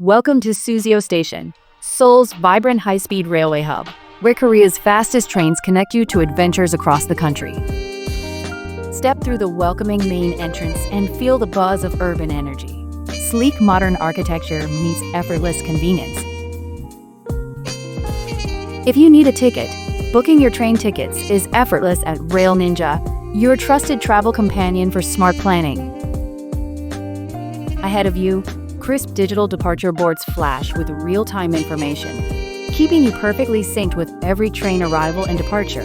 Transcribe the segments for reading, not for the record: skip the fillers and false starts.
Welcome to Suseo Station, Seoul's vibrant high-speed railway hub, where Korea's fastest trains connect you to adventures across the country. Step through the welcoming main entrance and feel the buzz of urban energy. Sleek modern architecture meets effortless convenience. If you need a ticket, booking your train tickets is effortless at Rail Ninja, your trusted travel companion for smart planning. Ahead of you, crisp digital departure boards flash with real-time information, keeping you perfectly synced with every train arrival and departure.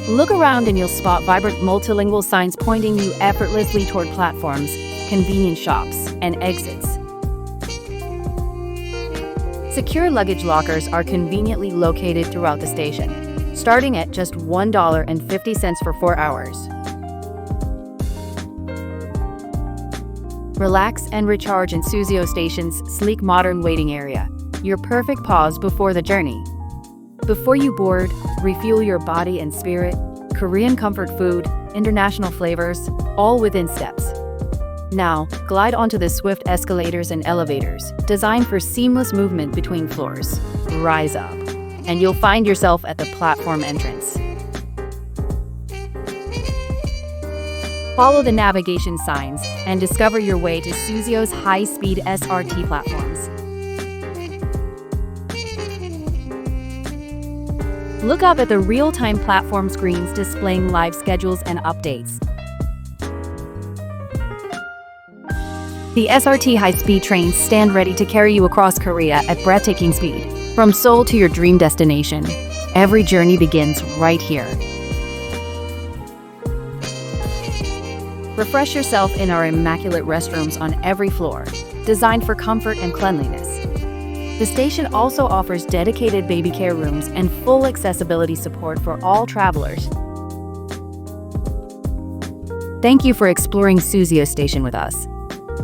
Look around and you'll spot vibrant multilingual signs pointing you effortlessly toward platforms, convenient shops, and exits. Secure luggage lockers are conveniently located throughout the station, starting at just $1.50 for 4 hours. Relax and recharge in Suseo Station's sleek modern waiting area, your perfect pause before the journey. Before you board, refuel your body and spirit, Korean comfort food, international flavors, all within steps. Now, glide onto the swift escalators and elevators, designed for seamless movement between floors. Rise up, and you'll find yourself at the platform entrance. Follow the navigation signs and discover your way to Suseo's high-speed SRT platforms. Look up at the real-time platform screens displaying live schedules and updates. The SRT high-speed trains stand ready to carry you across Korea at breathtaking speed. From Seoul to your dream destination, every journey begins right here. Refresh yourself in our immaculate restrooms on every floor, designed for comfort and cleanliness. The station also offers dedicated baby care rooms and full accessibility support for all travelers. Thank you for exploring Suseo Station with us.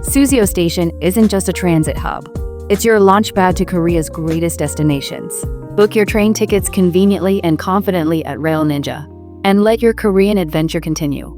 Suseo Station isn't just a transit hub. It's your launchpad to Korea's greatest destinations. Book your train tickets conveniently and confidently at Rail Ninja, and let your Korean adventure continue.